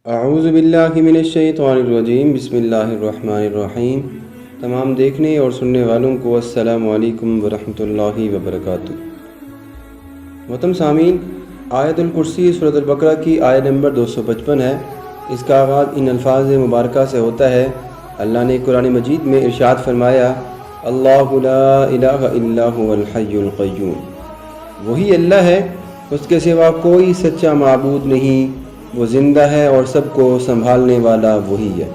اعوذ باللہ من الشیطان الرجیم بسم اللہ الرحمن الرحیم۔ تمام دیکھنے اور سننے والوں کو السلام علیکم ورحمۃ اللہ وبرکاتہ۔ محترم سامعین، آیت الکرسی سورۃ البقرہ کی آیت نمبر 255 ہے۔ اس کا آغاز ان الفاظ مبارکہ سے ہوتا ہے۔ اللہ نے قرآن مجید میں ارشاد فرمایا، اللہ لا الہ الا هو الحی القیوم۔ وہی اللہ ہے، اس کے سوا کوئی سچا معبود نہیں، وہ زندہ ہے اور سب کو سنبھالنے والا وہی ہے۔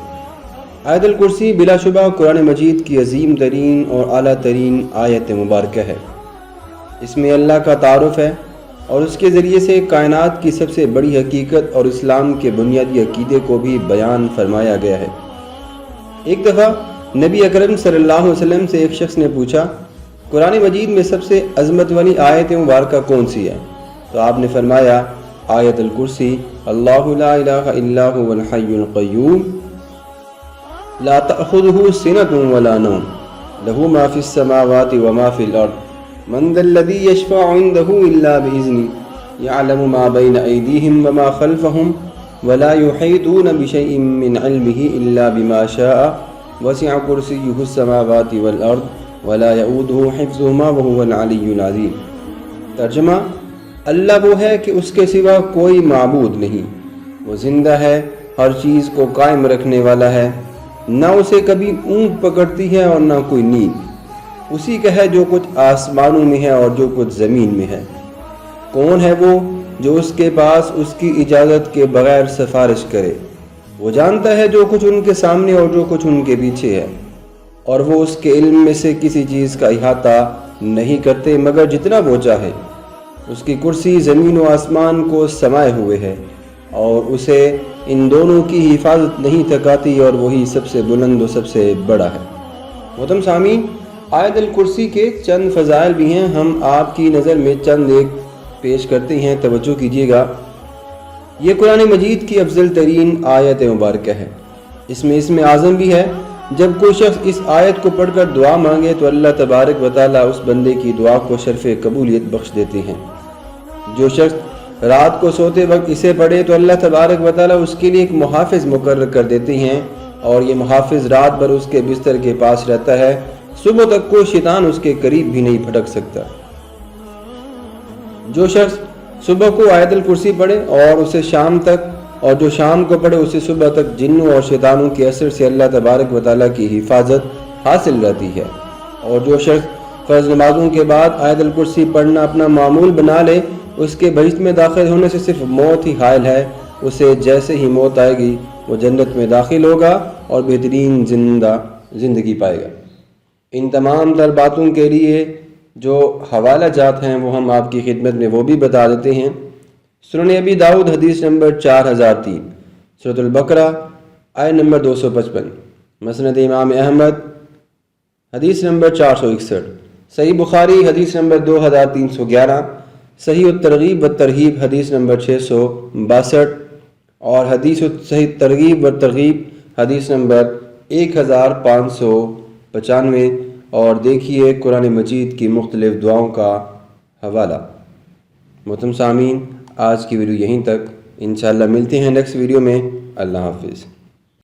آیت الکرسی بلا شبہ قرآن مجید کی عظیم ترین اور اعلیٰ ترین آیت مبارکہ ہے۔ اس میں اللہ کا تعارف ہے اور اس کے ذریعے سے کائنات کی سب سے بڑی حقیقت اور اسلام کے بنیادی عقیدے کو بھی بیان فرمایا گیا ہے۔ ایک دفعہ نبی اکرم صلی اللہ علیہ وسلم سے ایک شخص نے پوچھا، قرآن مجید میں سب سے عظمت والی آیت مبارکہ کون سی ہے؟ تو آپ نے فرمایا، آیت الکرسی، اللہ لا الہ الا هو الحی القیوم لا تأخذه سنة ولا نوم له ما في السماوات وما في الأرض من ذا الذي يشفع عنده إلا بإذنه يعلم ما بين أيديهم وما خلفهم ولا يحيطون بشيء من علمه إلا بما شاء وسع كرسيه السماوات والأرض ولا يؤوده حفظهما وهو العلي العظيم۔ ترجمہ، اللہ وہ ہے کہ اس کے سوا کوئی معبود نہیں، وہ زندہ ہے، ہر چیز کو قائم رکھنے والا ہے، نہ اسے کبھی اونگ پکڑتی ہے اور نہ کوئی نیند۔ اسی کا ہے جو کچھ آسمانوں میں ہے اور جو کچھ زمین میں ہے۔ کون ہے وہ جو اس کے پاس اس کی اجازت کے بغیر سفارش کرے؟ وہ جانتا ہے جو کچھ ان کے سامنے اور جو کچھ ان کے پیچھے ہے، اور وہ اس کے علم میں سے کسی چیز کا احاطہ نہیں کرتے مگر جتنا وہ چاہے۔ اس کی کرسی زمین و آسمان کو سمائے ہوئے ہے اور اسے ان دونوں کی حفاظت نہیں تھکاتی، اور وہی سب سے بلند و سب سے بڑا ہے۔ محترم سامعین، آیت الکرسی کے چند فضائل بھی ہیں، ہم آپ کی نظر میں چند ایک پیش کرتے ہیں، توجہ کیجیے گا۔ یہ قرآن مجید کی افضل ترین آیت مبارکہ ہے۔ اس میں اسم اعظم بھی ہے۔ جب کوئی شخص اس آیت کو پڑھ کر دعا مانگے تو اللہ تبارک و تعالیٰ اس بندے کی دعا کو شرف قبولیت بخش دیتے ہیں۔ جو شخص رات کو سوتے وقت اسے پڑھے تو اللہ تبارک و تعالیٰ اس کے لیے ایک محافظ مقرر کر دیتے ہیں، اور یہ محافظ رات بھر اس کے بستر کے پاس رہتا ہے، صبح تک کوئی شیطان اس کے قریب بھی نہیں پھٹک سکتا۔ جو شخص صبح کو آیت الکرسی پڑھے اور اسے شام تک، اور جو شام کو پڑھے اسے صبح تک، جنوں اور شیطانوں کے اثر سے اللہ تبارک و تعالیٰ کی حفاظت حاصل رہتی ہے۔ اور جو شخص فرض نمازوں کے بعد آیت الکرسی پڑھنا اپنا معمول بنا لے، اس کے بہشت میں داخل ہونے سے صرف موت ہی حائل ہے۔ اسے جیسے ہی موت آئے گی وہ جنت میں داخل ہوگا اور بہترین زندگی پائے گا۔ ان تمام تر باتوں کے لیے جو حوالہ جات ہیں وہ ہم آپ کی خدمت میں وہ بھی بتا دیتے ہیں۔ سنن ابی داؤد حدیث نمبر 4003، سورۃ البقرہ آیت نمبر 255، مسند امام احمد حدیث نمبر 461، صحیح بخاری حدیث نمبر 2311، صحیح الترغیب و ترغیب حدیث نمبر 662، اور حدیث صحیح ترغیب و ترغیب حدیث نمبر 1595۔ اور دیکھیے قرآن مجید کی مختلف دعاؤں کا حوالہ۔ محترم سامعین، آج کی ویڈیو یہیں تک، انشاءاللہ ملتے ہیں نیکسٹ ویڈیو میں۔ اللہ حافظ۔